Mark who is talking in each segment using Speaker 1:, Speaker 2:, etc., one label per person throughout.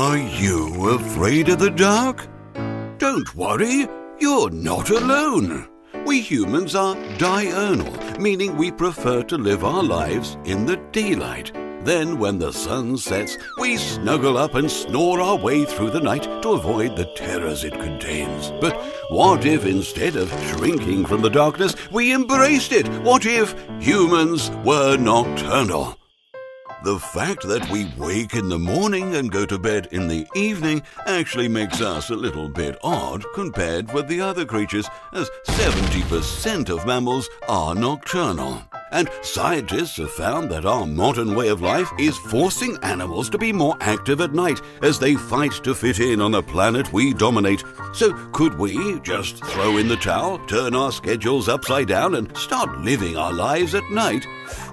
Speaker 1: Are you afraid of the dark? Don't worry, you're not alone. We humans are diurnal, meaning we prefer to live our lives in the daylight. Then, when the sun sets, we snuggle up and snore our way through the night to avoid the terrors it contains. But what if instead of shrinking from the darkness, we embraced it? What if humans were nocturnal? The fact that we wake in the morning and go to bed in the evening actually makes us a little bit odd compared with the other creatures, as 70% of mammals are nocturnal. And scientists have found that our modern way of life is forcing animals to be more active at night as they fight to fit in on a planet we dominate. So could we just throw in the towel, turn our schedules upside down and start living our lives at night?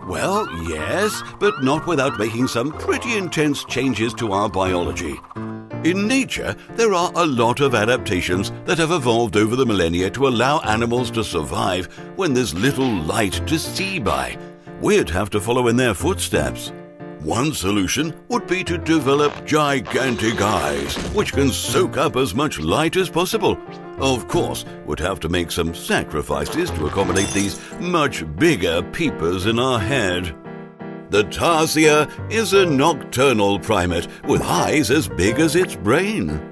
Speaker 1: Well, yes, but not without making some pretty intense changes to our biology. In nature, there are a lot of adaptations that have evolved over the millennia to allow animals to survive when there's little light to see by. We'd have to follow in their footsteps. One solution would be to develop gigantic eyes, which can soak up as much light as possible. Of course, we'd have to make some sacrifices to accommodate these much bigger peepers in our head. The tarsier is a nocturnal primate with eyes as big as its brain.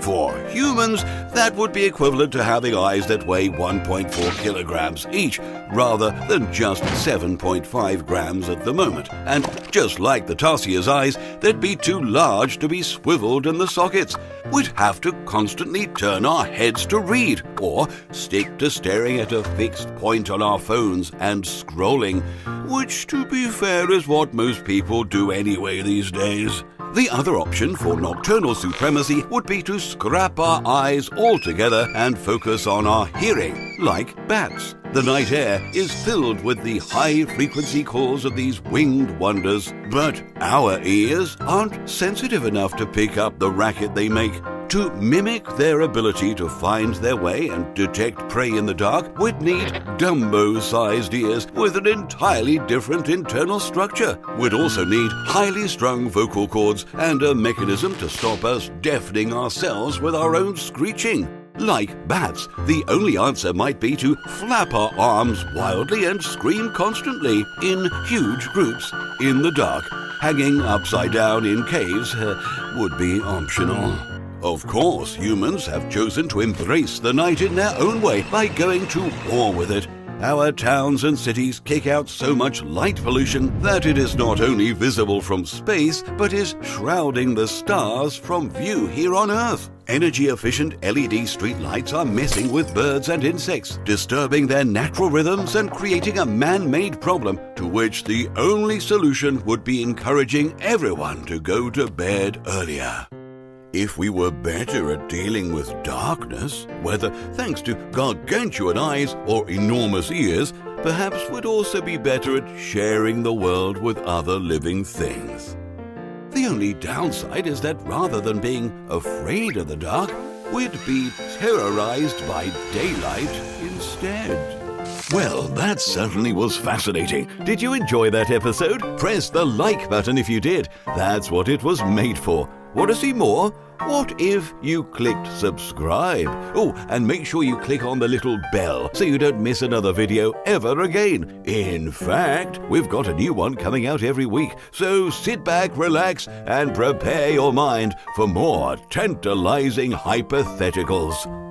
Speaker 1: For humans, that would be equivalent to having eyes that weigh 1.4 kilograms each, rather than just 7.5 grams at the moment. And just like the tarsier's eyes, they'd be too large to be swiveled in the sockets. We'd have to constantly turn our heads to read, or stick to staring at a fixed point on our phones and scrolling, which, to be fair, is what most people do anyway these days. The other option for nocturnal supremacy would be to scrap our eyes altogether and focus on our hearing, like bats. The night air is filled with the high-frequency calls of these winged wonders, but our ears aren't sensitive enough to pick up the racket they make. To mimic their ability to find their way and detect prey in the dark, we'd need Dumbo-sized ears with an entirely different internal structure. We'd also need highly strung vocal cords and a mechanism to stop us deafening ourselves with our own screeching. Like bats, the only answer might be to flap our arms wildly and scream constantly in huge groups in the dark. Hanging upside down in caves would be optional. Of course, humans have chosen to embrace the night in their own way by going to war with it. Our towns and cities kick out so much light pollution that it is not only visible from space, but is shrouding the stars from view here on Earth. Energy-efficient LED streetlights are messing with birds and insects, disturbing their natural rhythms and creating a man-made problem to which the only solution would be encouraging everyone to go to bed earlier. If we were better at dealing with darkness, whether thanks to gargantuan eyes or enormous ears, perhaps we'd also be better at sharing the world with other living things. The only downside is that rather than being afraid of the dark, we'd be terrorized by daylight instead. Well, that certainly was fascinating. Did you enjoy that episode? Press the like button if you did. That's what it was made for. Want to see more? What if you clicked subscribe? Oh, and make sure you click on the little bell so you don't miss another video ever again. In fact, we've got a new one coming out every week, so sit back, relax, and prepare your mind for more tantalizing hypotheticals.